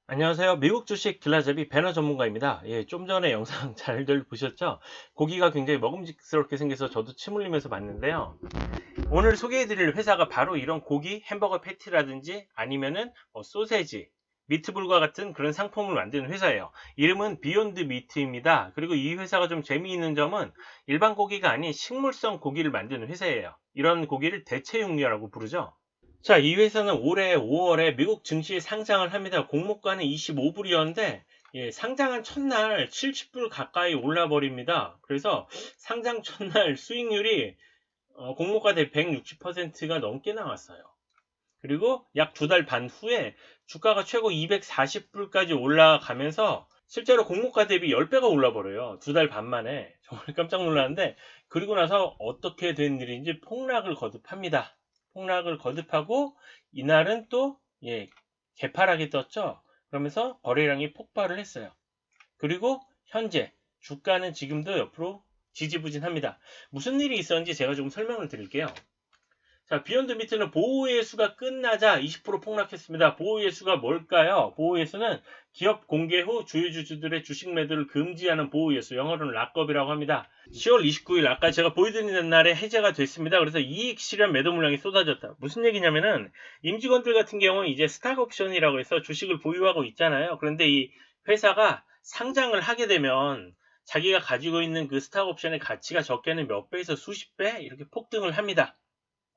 안녕하세요. 미국 주식 길라잡이 배너 전문가입니다. 좀 전에 영상 잘들 보셨죠? 고기가 굉장히 먹음직스럽게 생겨서 저도 침 흘리면서 봤는데요. 오늘 소개해드릴 회사가 바로 이런 고기, 햄버거 패티라든지 아니면은 소세지, 미트볼과 같은 그런 상품을 만드는 회사예요. 이름은 비욘드 미트입니다. 그리고 이 회사가 좀 재미있는 점은 일반 고기가 아닌 식물성 고기를 만드는 회사예요. 이런 고기를 대체육류라고 부르죠. 자, 이 회사는 올해 5월에 미국 증시에 상장을 합니다. 공모가는 25불이었는데, 상장한 첫날 70불 가까이 올라 버립니다. 그래서 상장 첫날 수익률이 공모가 대비 160%가 넘게 나왔어요. 그리고 약 두 달 반 후에 주가가 최고 240불까지 올라가면서 실제로 공모가 대비 10배가 올라버려요. 두 달 반 만에. 정말 깜짝 놀랐는데, 그리고 나서 어떻게 된 일인지 폭락을 거듭합니다. 폭락을 거듭하고 이날은 또 개파락이 떴죠. 그러면서 거래량이 폭발을 했어요. 그리고 현재 주가는 지금도 옆으로 지지부진합니다. 무슨 일이 있었는지 제가 좀 설명을 드릴게요. 자, 비욘드 미트는 보호예수가 끝나자 20% 폭락했습니다. 보호예수가 뭘까요? 보호예수는 기업 공개 후 주유주주들의 주식 매도를 금지하는 보호예수, 영어로는 락업이라고 합니다. 10월 29일 아까 제가 보여드리는 날에 해제가 됐습니다. 그래서 이익 실현 매도 물량이 쏟아졌다. 무슨 얘기냐면은 임직원들 같은 경우는 이제 스탁 옵션이라고 해서 주식을 보유하고 있잖아요. 그런데 이 회사가 상장을 하게 되면 자기가 가지고 있는 그 스탁 옵션의 가치가 적게는 몇 배에서 수십 배 이렇게 폭등을 합니다.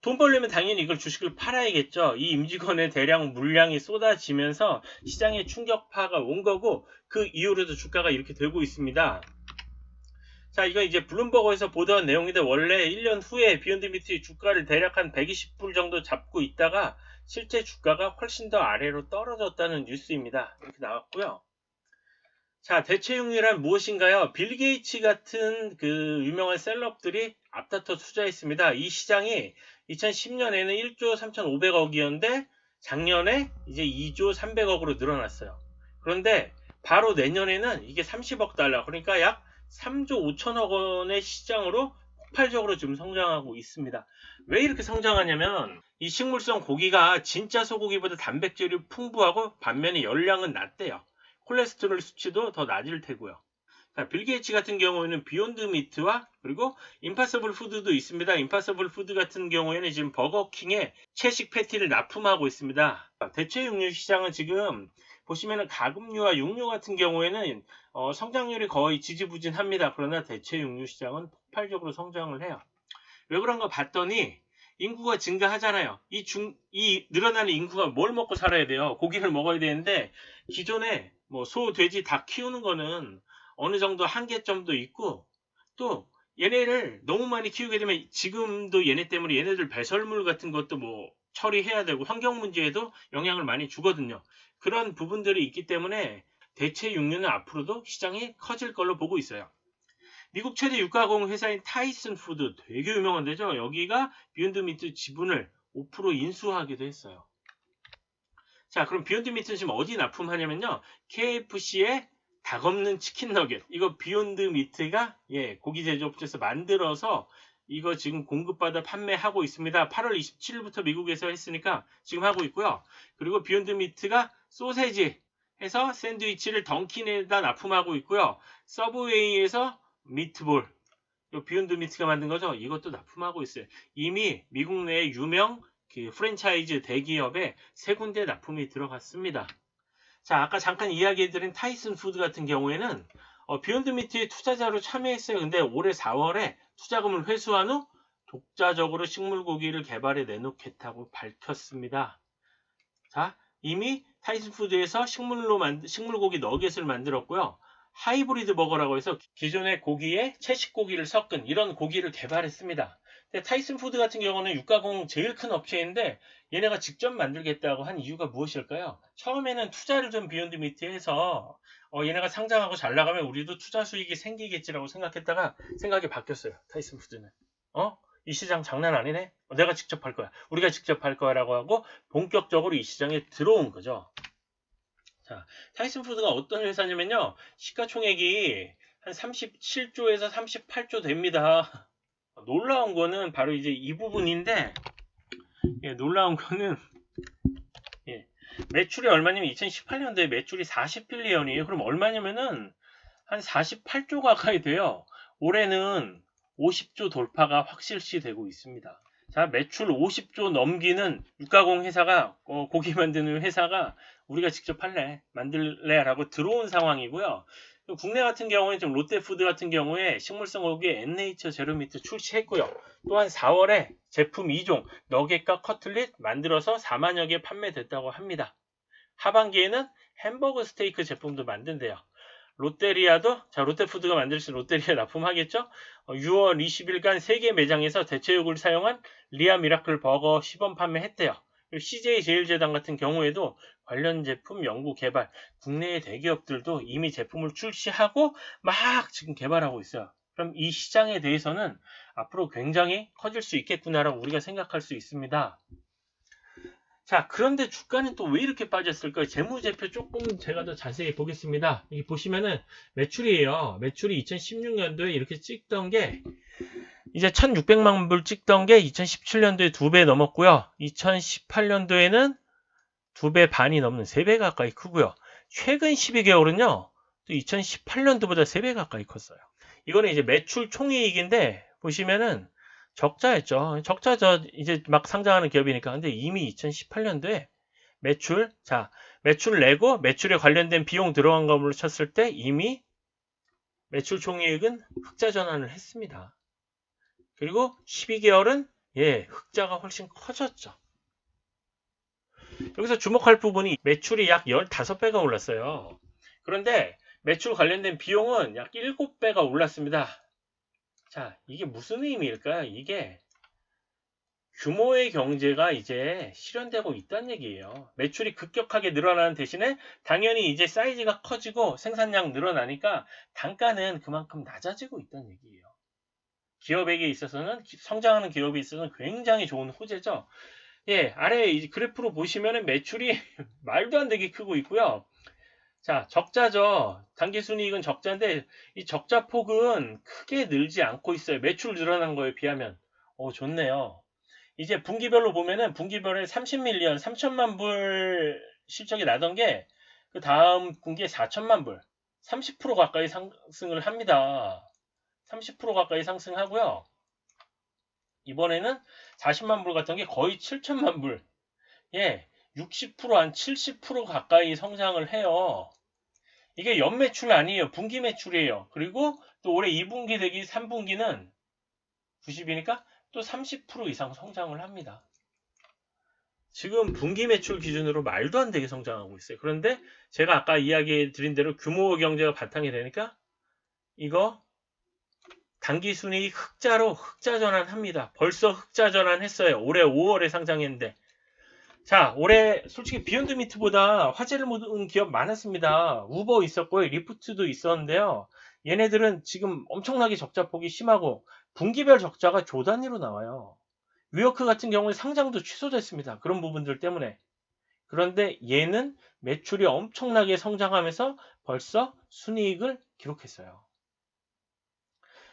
돈 벌려면 당연히 이걸 주식을 팔아야겠죠. 이 임직원의 대량 물량이 쏟아지면서 시장에 충격파가 온 거고 그 이후로도 주가가 이렇게 되고 있습니다. 자, 이거 이제 블룸버그에서 보던 내용인데 원래 1년 후에 비욘드 미트의 주가를 대략 한 120불 정도 잡고 있다가 실제 주가가 훨씬 더 아래로 떨어졌다는 뉴스입니다. 이렇게 나왔고요. 자, 대체육이란 무엇인가요? 빌 게이츠 같은 그 유명한 셀럽들이 앞다퉈 투자했습니다. 이 시장이 2010년에는 1조 3,500억이었는데 작년에 이제 2조 300억으로 늘어났어요. 그런데 바로 내년에는 이게 30억 달러, 그러니까 약 3조 5천억 원의 시장으로 폭발적으로 지금 성장하고 있습니다. 왜 이렇게 성장하냐면 이 식물성 고기가 진짜 소고기보다 단백질이 풍부하고 반면에 열량은 낮대요. 콜레스테롤 수치도 더 낮을 테고요. 자, 빌 게이츠 같은 경우에는 비욘드 미트와 그리고 임파서블 푸드도 있습니다. 임파서블 푸드 같은 경우에는 지금 버거킹에 채식 패티를 납품하고 있습니다. 대체 육류 시장은 지금 보시면은 가금류와 육류 같은 경우에는 성장률이 거의 지지부진합니다. 그러나 대체 육류 시장은 폭발적으로 성장을 해요. 왜 그런가 봤더니 인구가 증가하잖아요. 이 늘어나는 인구가 뭘 먹고 살아야 돼요? 고기를 먹어야 되는데 기존에 뭐 소, 돼지, 닭 키우는 거는 어느 정도 한계점도 있고 또 얘네를 너무 많이 키우게 되면 지금도 얘네 때문에 얘네들 배설물 같은 것도 뭐 처리해야 되고 환경 문제에도 영향을 많이 주거든요. 그런 부분들이 있기 때문에 대체 육류는 앞으로도 시장이 커질 걸로 보고 있어요. 미국 최대 육가공 회사인 타이슨 푸드 되게 유명한 데죠. 여기가 비욘드 미트 지분을 5% 인수하기도 했어요. 자, 그럼 비욘드 미트는 지금 어디 납품하냐면요. KFC의 닭 없는 치킨 너겟. 이거 비욘드 미트가 고기 제조업체에서 만들어서 이거 지금 공급받아 판매하고 있습니다. 8월 27일부터 미국에서 했으니까 지금 하고 있고요. 그리고 비욘드 미트가 소세지 해서 샌드위치를 던킨에다 납품하고 있고요. 서브웨이에서 미트볼, 비욘드 미트가 만든 거죠. 이것도 납품하고 있어요. 이미 미국 내 유명 그 프랜차이즈 대기업에 세 군데 납품이 들어갔습니다. 자, 아까 잠깐 이야기해드린 타이슨 푸드 같은 경우에는 비욘드 미트의 투자자로 참여했어요. 근데 올해 4월에 투자금을 회수한 후 독자적으로 식물고기를 개발해 내놓겠다고 밝혔습니다. 자, 이미 타이슨 푸드에서 식물고기 너겟을 만들었고요. 하이브리드 버거라고 해서 기존의 고기에 채식 고기를 섞은 이런 고기를 개발했습니다. 근데 타이슨 푸드 같은 경우는 육가공 제일 큰 업체인데 얘네가 직접 만들겠다고 한 이유가 무엇일까요? 처음에는 투자를 좀 비욘드 미트에 해서 얘네가 상장하고 잘 나가면 우리도 투자 수익이 생기겠지라고 생각했다가 생각이 바뀌었어요. 타이슨 푸드는. 이 시장 장난 아니네? 내가 직접 할 거야. 우리가 직접 할 거야라고 하고 본격적으로 이 시장에 들어온 거죠. 자, 타이슨 푸드가 어떤 회사냐면요. 시가총액이 한 37조에서 38조 됩니다. 놀라운 거는 바로 이제 이 부분인데, 놀라운 거는, 예, 매출이 얼마냐면 2018년도에 매출이 40빌리언이에요. 그럼 얼마냐면은 한 48조 가까이 돼요. 올해는 50조 돌파가 확실시 되고 있습니다. 자, 매출 50조 넘기는 육가공 회사가 고기 만드는 회사가 우리가 직접 만들래라고 들어온 상황이고요. 국내 같은 경우에 좀 롯데푸드 같은 경우에 식물성 고기 엔네이처 제로미트 출시했고요. 또한 4월에 제품 2종 너겟과 커틀릿 만들어서 4만여 개 판매됐다고 합니다. 하반기에는 햄버거 스테이크 제품도 만든대요. 롯데리아도 롯데푸드가 만들 수 있는 롯데리아 납품하겠죠. 6월 20일간 3개 매장에서 대체육을 사용한 리아 미라클 버거 시범 판매했대요. 그리고 CJ 제일제당 같은 경우에도 관련 제품 연구 개발, 국내의 대기업들도 이미 제품을 출시하고 막 지금 개발하고 있어요. 그럼 이 시장에 대해서는 앞으로 굉장히 커질 수 있겠구나라고 우리가 생각할 수 있습니다. 자, 그런데 주가는 또 왜 이렇게 빠졌을까요? 재무제표 조금 제가 더 자세히 보겠습니다. 여기 보시면은 매출이에요. 매출이 2016년도에 이렇게 찍던 게 이제 1600만 불 찍던 게 2017년도에 2배 넘었고요. 2018년도에는 2배 반이 넘는 3배 가까이 크고요. 최근 12개월은요. 또 2018년도보다 3배 가까이 컸어요. 이거는 이제 매출 총이익인데 보시면은 적자였죠. 적자죠. 이제 막 상장하는 기업이니까. 근데 이미 2018년도에 매출 내고 매출에 관련된 비용 들어간 것으로 쳤을 때 이미 매출 총이익은 흑자 전환을 했습니다. 그리고 12개월은 흑자가 훨씬 커졌죠. 여기서 주목할 부분이 매출이 약 15배가 올랐어요. 그런데 매출 관련된 비용은 약 7배가 올랐습니다. 자, 이게 무슨 의미일까요? 이게 규모의 경제가 이제 실현되고 있다는 얘기예요. 매출이 급격하게 늘어나는 대신에 당연히 이제 사이즈가 커지고 생산량 늘어나니까 단가는 그만큼 낮아지고 있다는 얘기예요. 기업에게 있어서는 성장하는 기업에 있어서는 굉장히 좋은 호재죠. 아래 이 그래프로 보시면은 매출이 말도 안 되게 크고 있고요. 자, 적자죠. 당기순이익은 적자인데 이 적자 폭은 크게 늘지 않고 있어요. 매출 늘어난 거에 비하면. 좋네요. 이제 분기별로 보면은 분기별에 30밀리언, 3천만 불 실적이 나던 게 그 다음 분기에 4천만 불, 30% 가까이 상승을 합니다. 30% 가까이 상승하고요. 이번에는 40만 불 같은 게 거의 7천만 불. 60%, 한 70% 가까이 성장을 해요. 이게 연매출 아니에요. 분기 매출이에요. 그리고 또 올해 2분기 대비 3분기는 90이니까 또 30% 이상 성장을 합니다. 지금 분기 매출 기준으로 말도 안 되게 성장하고 있어요. 그런데 제가 아까 이야기 드린 대로 규모 경제가 바탕이 되니까 이거 당기순이익 흑자로 흑자 전환합니다. 벌써 흑자 전환했어요. 올해 5월에 상장했는데. 자, 올해 솔직히 비욘드 미트보다 화제를 모은 기업 많았습니다. 우버 있었고요. 리프트도 있었는데요. 얘네들은 지금 엄청나게 적자폭이 심하고 분기별 적자가 조 단위로 나와요. 위워크 같은 경우에 상장도 취소됐습니다. 그런 부분들 때문에. 그런데 얘는 매출이 엄청나게 성장하면서 벌써 순이익을 기록했어요.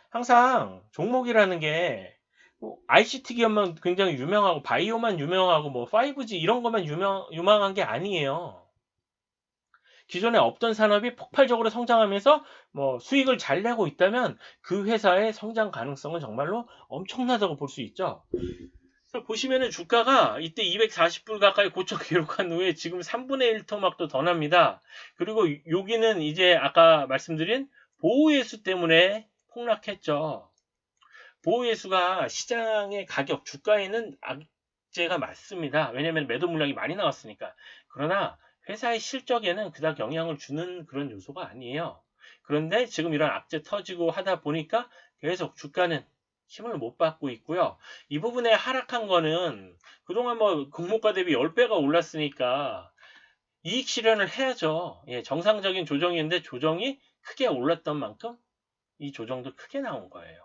항상 종목이라는 게 ICT 기업만 굉장히 유명하고 바이오만 유명하고 뭐 5G 이런 것만 유명한 게 아니에요. 기존에 없던 산업이 폭발적으로 성장하면서 뭐 수익을 잘 내고 있다면 그 회사의 성장 가능성은 정말로 엄청나다고 볼 수 있죠. 보시면은 주가가 이때 240불 가까이 고점 기록한 후에 지금 3분의 1 토막도 더 납니다. 그리고 여기는 이제 아까 말씀드린 보호예수 때문에 폭락했죠. 보호예수가 시장의 가격, 주가에는 악재가 맞습니다. 왜냐하면 매도 물량이 많이 나왔으니까. 그러나 회사의 실적에는 그닥 영향을 주는 그런 요소가 아니에요. 그런데 지금 이런 악재 터지고 하다 보니까 계속 주가는 힘을 못 받고 있고요. 이 부분에 하락한 거는 그동안 뭐 공모가 대비 10배가 올랐으니까 이익 실현을 해야죠. 정상적인 조정이었는데 조정이 크게 올랐던 만큼 이 조정도 크게 나온 거예요.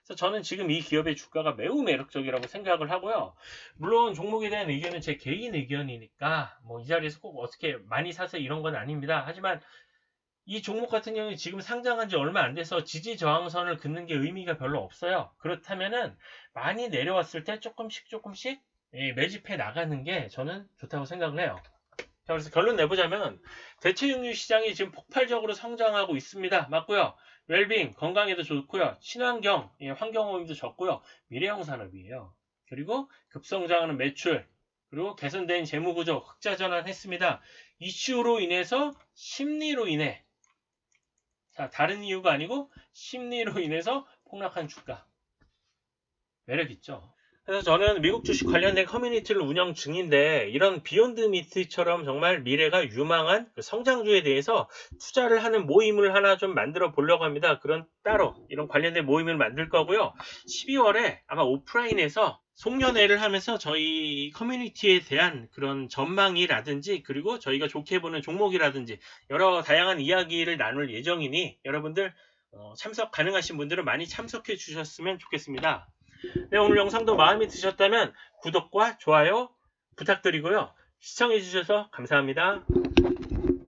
그래서 저는 지금 이 기업의 주가가 매우 매력적이라고 생각을 하고요. 물론 종목에 대한 의견은 제 개인 의견이니까 뭐 이 자리에서 꼭 어떻게 많이 사서 이런 건 아닙니다. 하지만 이 종목 같은 경우는 지금 상장한 지 얼마 안 돼서 지지 저항선을 긋는 게 의미가 별로 없어요. 그렇다면은 많이 내려왔을 때 조금씩 매집해 나가는 게 저는 좋다고 생각을 해요. 자, 그래서 결론 내보자면 대체육류 시장이 지금 폭발적으로 성장하고 있습니다. 맞고요. 웰빙, 건강에도 좋고요. 친환경, 예, 환경오염도 적고요. 미래형 산업이에요. 그리고 급성장하는 매출, 그리고 개선된 재무구조, 흑자 전환했습니다. 이슈로 인해서 심리로 인해, 자, 다른 이유가 아니고 심리로 인해서 폭락한 주가. 매력 있죠. 그래서 저는 미국 주식 관련된 커뮤니티를 운영 중인데 이런 비욘드 미트처럼 정말 미래가 유망한 그 성장주에 대해서 투자를 하는 모임을 하나 좀 만들어 보려고 합니다. 그런 따로 이런 관련된 모임을 만들 거고요. 12월에 아마 오프라인에서 송년회를 하면서 저희 커뮤니티에 대한 그런 전망이라든지 그리고 저희가 좋게 보는 종목이라든지 여러 다양한 이야기를 나눌 예정이니 여러분들 참석 가능하신 분들은 많이 참석해 주셨으면 좋겠습니다. 네, 오늘 영상도 마음에 드셨다면 구독과 좋아요 부탁드리고요. 시청해주셔서 감사합니다.